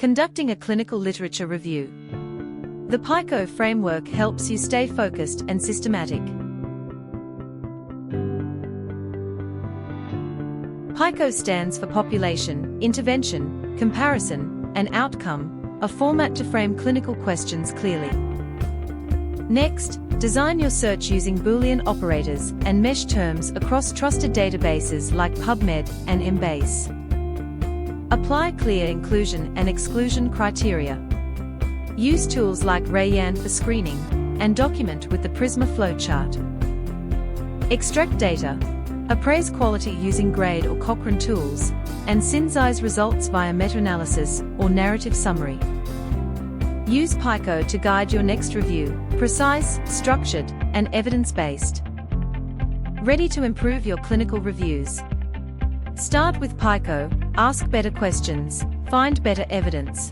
Conducting a clinical literature review. The PICO framework helps you stay focused and systematic. PICO stands for Population, Intervention, Comparison, and Outcome, a format to frame clinical questions clearly. Next, design your search using Boolean operators and mesh terms across trusted databases like PubMed and Embase. Apply clear inclusion and exclusion criteria. Use tools like Rayan for screening, and document with the Prisma flowchart. Extract data. Appraise quality using Grade or Cochrane tools, and synthesize results via meta-analysis or narrative summary. Use PICO to guide your next review, precise, structured, and evidence-based. Ready to improve your clinical reviews? Start with PICO, ask better questions, find better evidence.